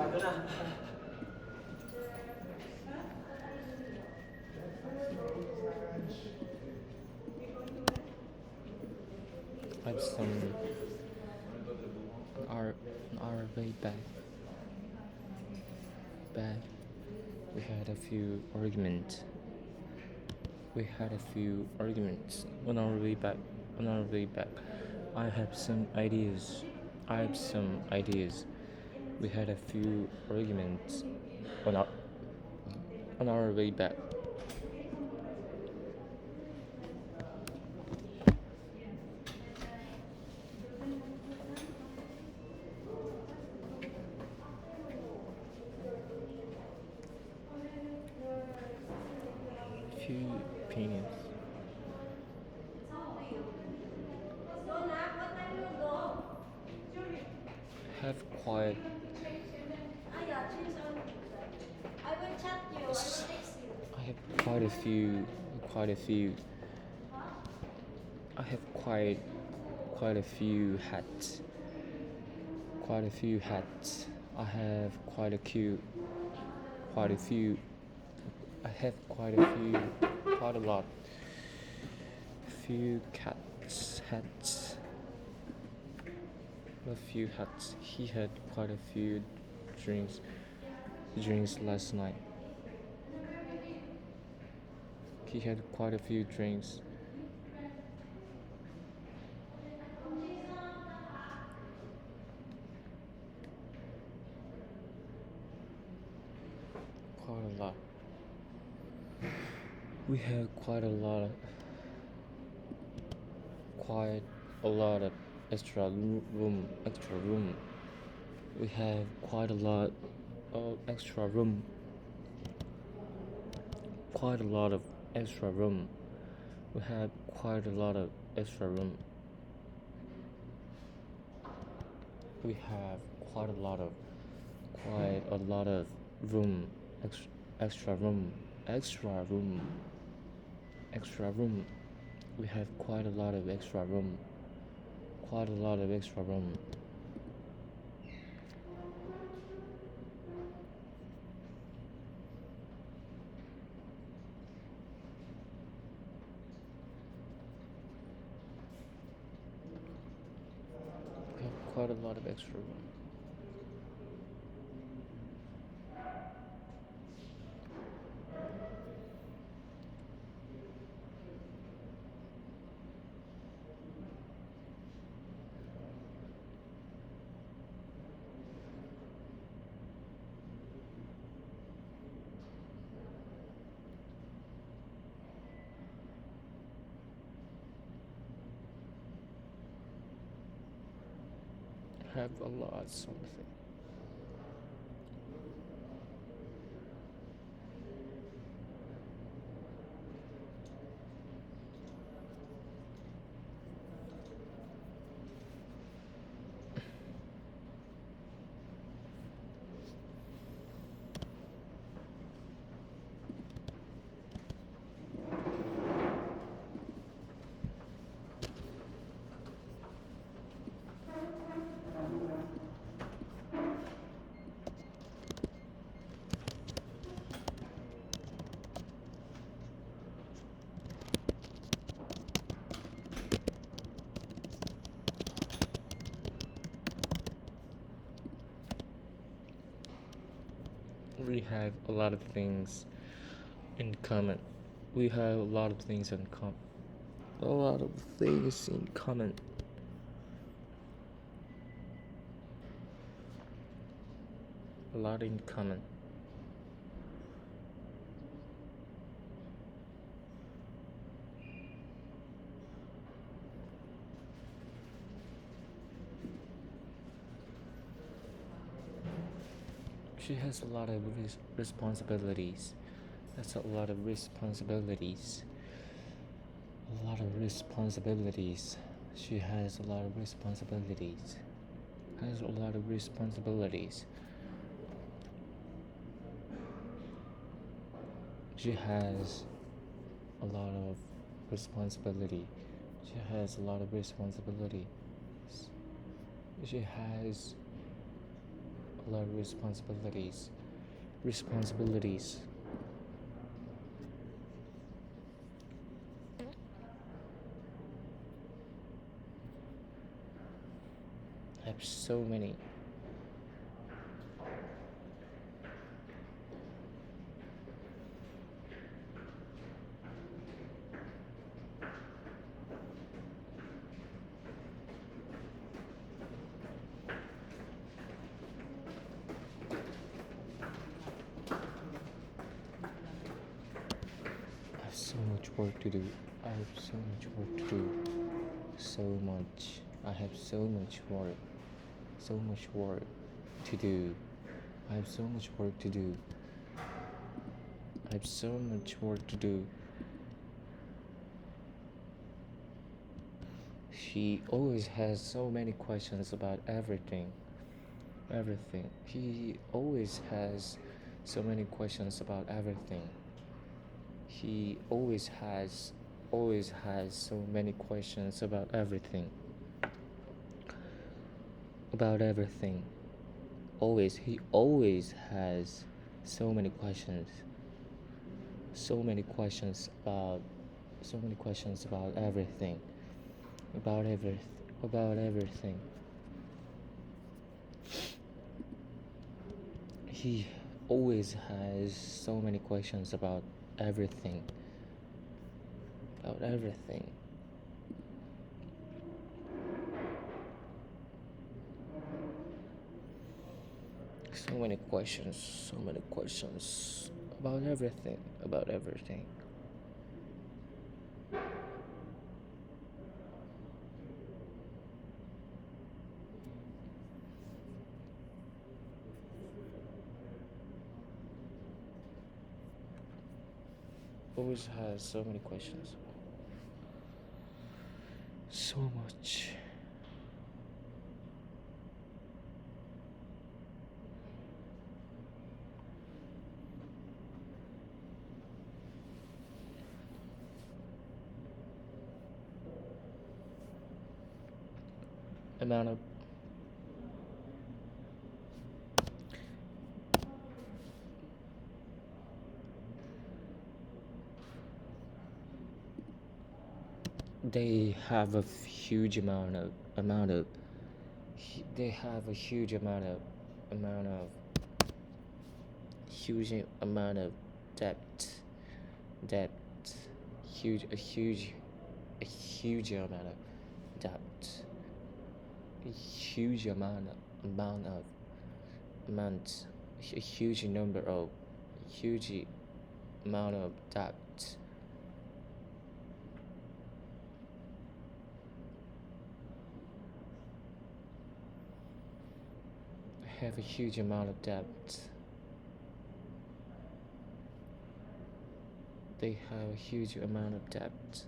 I've some our our way back we had a few arguments. We had a few arguments on our way back. On our way back, I have some ideas. I have some ideas. We had a few arguments on our way back. Few opinions. Have quite I have quite a few I have quite a few hats. Quite a few hats. I have quite a few I have quite a lot few hats. A few hats. He had quite a few drinks last night. He had quite a few drinks. Quite a lot. We have quite a lot of extra room. We have quite a lot of extra room. Quite a lot of extra room. We have quite a lot of extra room. We have quite a lot of room. Extra room. Extra room. We have quite a lot of extra room. Quite a lot of extra room. We have quite a lot of extra room. Have a lot something. We have a lot of things in common. We have a lot of things in common. A lot of things in common. A lot in common. She has a lot of responsibilities. That's a lot of responsibilities. A lot of responsibilities. She has a lot of responsibilities. Has a lot of responsibilities. She has a lot of responsibility. She has a lot of responsibility. She has a a lot of responsibilities. Responsibilities. I have so many. I have so much work to do. I have so much work to do. So much. I have so much work. So much work to do. I have so much work to do. I have so much work to do. She always has so many questions about everything. Everything. He always has so many questions about everything. He always has so many questions about everything. About everything. He always has so many questions. So many questions about everything. About everything. He always has so many questions about everything. About everything. So many questions about everything. About everything. Always has so many questions. So much. Amount of they have a huge amount of they have a huge amount of huge amount of debt debt a huge amount of debt a huge amount of amount a huge number of huge amount of debt. Have a huge amount of debt. They have a huge amount of debt.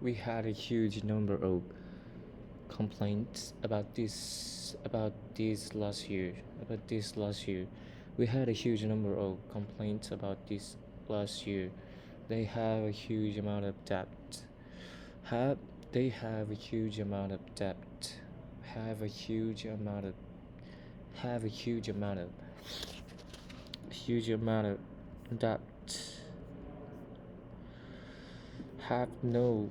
We had a huge number of complaints about this last year. We had a huge number of complaints about this last year. They have a huge amount of debt. Have they have a huge amount of debt. Have a huge amount of have a huge amount of debt. Have no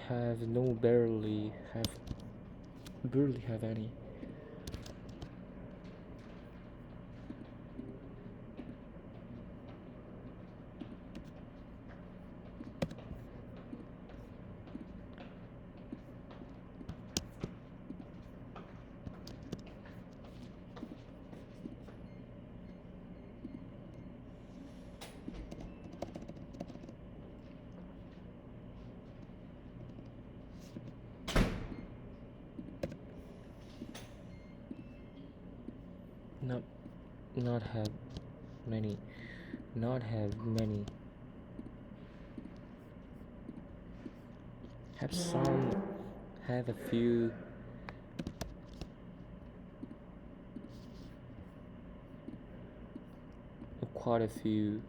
have no barely have any. not have many, not have many, have some, have a few, quite a few,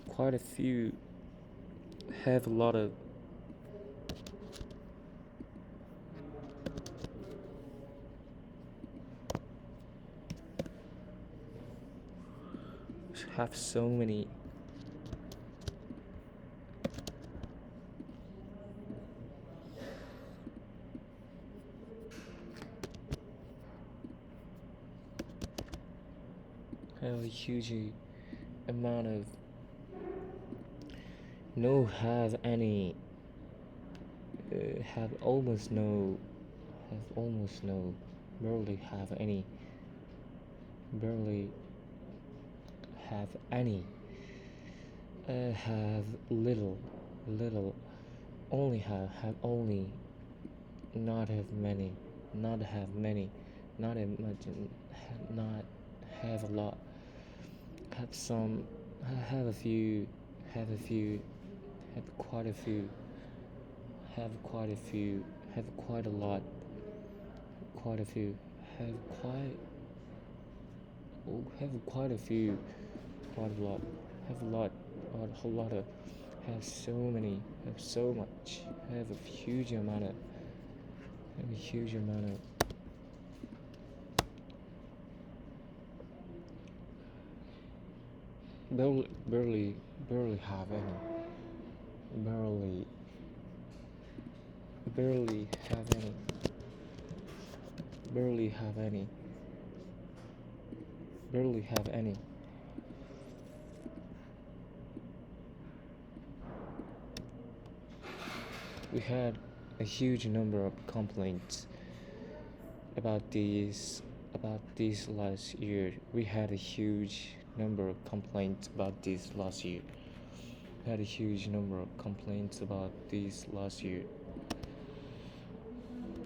quite a few, have a lot of, have so many, have a huge amount of, no have any, have almost no, barely have any, barely have any, have little, only have only, not have many, not have many, not have much, not have a lot, have some, have a few, have a few, have quite a few, have quite a few, have quite a lot, quite a few, have quite, have quite a few, quite a lot, have a lot, a whole lot of, have so many, have so much, have a huge amount of, have a huge amount of, barely have any, barely, barely have any, barely have any, barely have any. We had a huge number of complaints about this last year. We had a huge number of complaints about this last year. We had a huge number of complaints about this last year.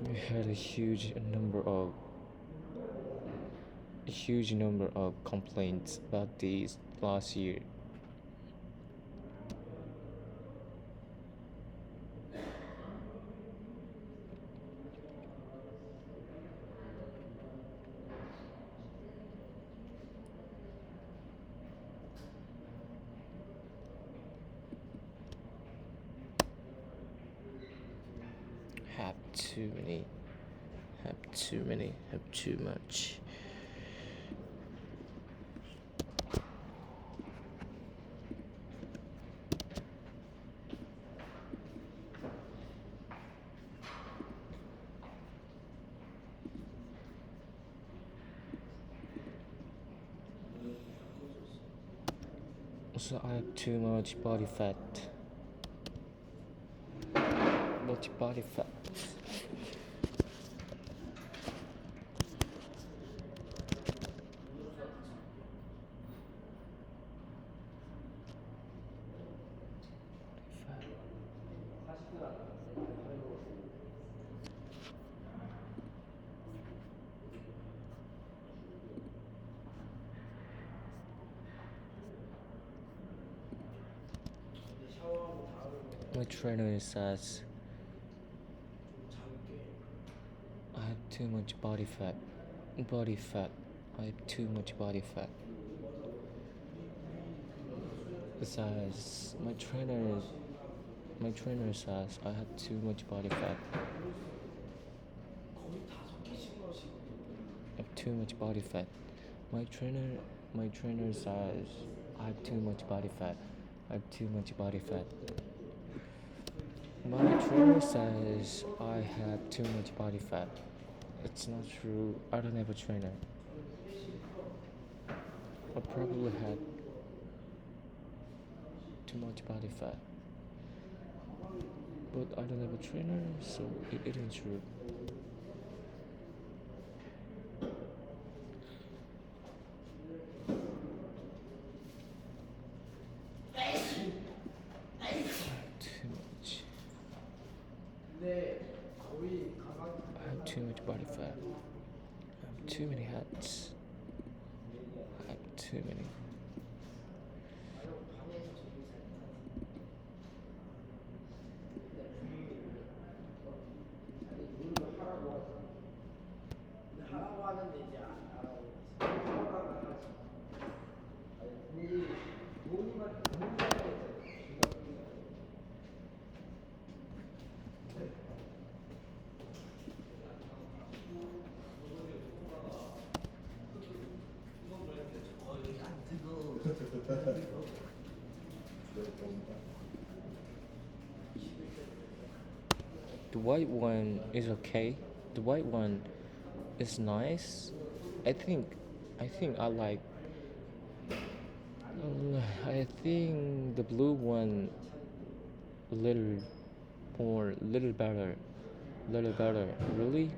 We had a huge number of complaints about this last year. Have too many, have too many, have too much. So I have too much body fat. Body fat. My trainer says I have too much body fat. Body fat. I have too much body fat. Besides, my trainer says I have too much body fat. I have too much body fat. My trainer says I have too much body fat. I have too much body fat. My trainer says I have too much body fat. It's not true. I don't have a trainer. I probably had too much body fat. But I don't have a trainer, so it isn't true. Too much. I have too much body fat. but I have too many. The white one is okay. The white one is nice. I think I like I think the blue one a little more little better. Really?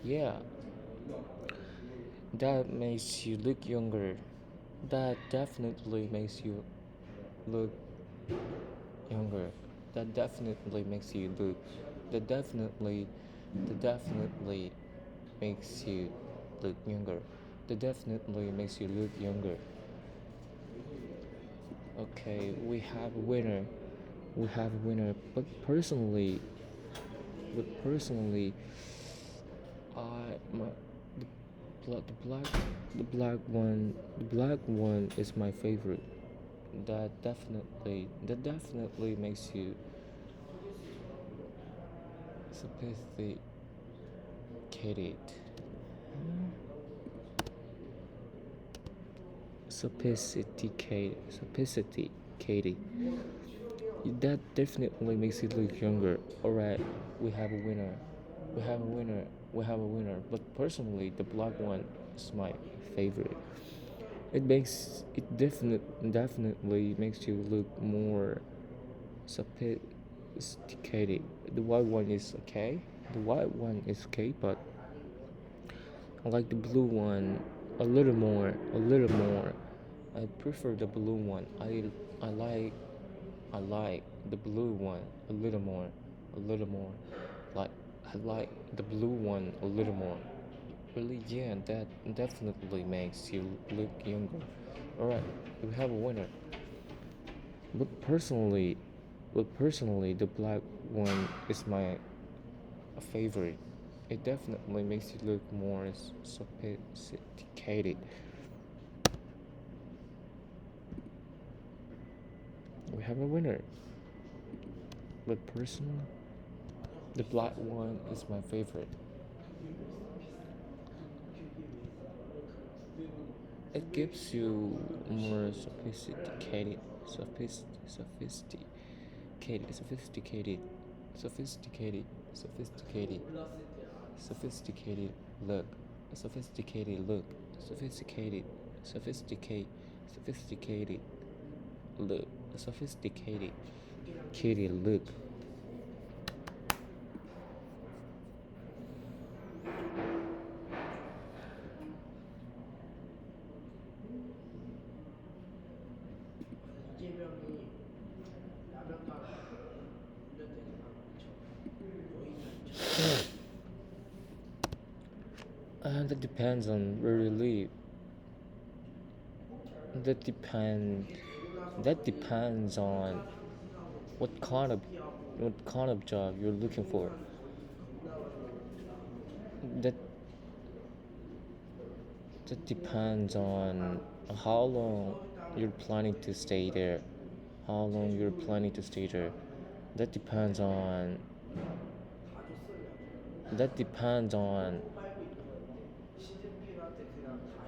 Yeah. That makes you look younger. That definitely makes you look younger. That definitely makes you look. That definitely that definitely makes you look younger. That definitely makes you look younger. Okay, we have a winner. We have a winner. But personally, I my the black the black one is my favorite. That definitely makes you sophisticated. Sophisticated. That definitely makes it look younger. Alright, we have a winner. We have a winner. We have a winner. But personally, the black one is my favorite. It definitely makes you look more sophisticated. The white one is okay. The white one is okay, but I like the blue one a little more. A little more. I prefer the blue one. I like I like the blue one a little more. A little more. Like I like the blue one a little more. Really, yeah, that definitely makes you look younger. Alright, we have a winner. But personally, the black one is my favorite. It definitely makes you look more sophisticated. We have a winner. But personally, the black one is my favorite. It gives you more sophisticated, sophisticated, sophisticated, sophisticated look, sophisticated look, sophisticated, sophisticated, sophisticated look, sophisticated, kitty look. That depends on where you live. That depend. That depends on what kind of what kind of job you're looking for. That that depends on how long you're planning to stay there. How long you're planning to stay there. That depends on that depends on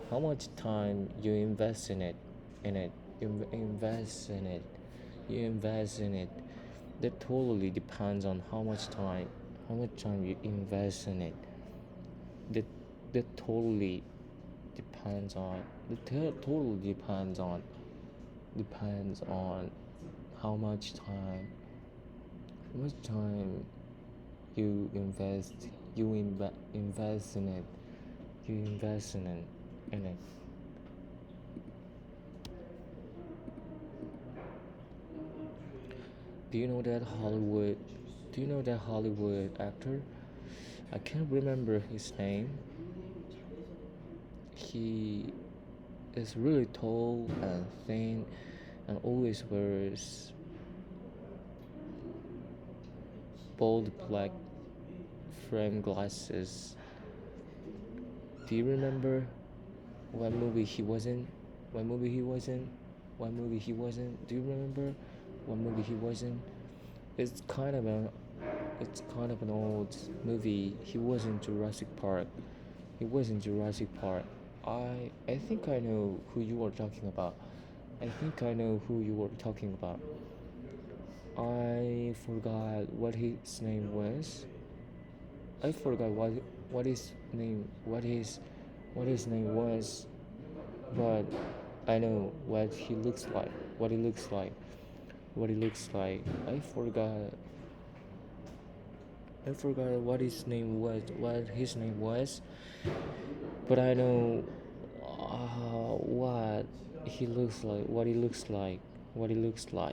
how much time you invest in it. You invest in it. You invest in it. That totally depends on how much time you invest in it. That that totally depends on totally depends on how much time you invest in it. You invest in it. Do you know that Hollywood? Do you know that Hollywood actor? I can't remember his name. he is really tall and thin and always wears bold black frame glasses. Do you remember what movie he was in? What movie he was in? What movie he was in? Do you remember what movie he was in? It's kind of an it's kind of an old movie. He was in Jurassic Park. He was in Jurassic Park. I think I know who you are talking about. I think I know who you were talking about. I forgot I forgot what his name was, but I know what he looks like. What he looks like. What he looks like. I forgot what his name was. What his name was, but I know what he looks like. What he looks like. What he looks like.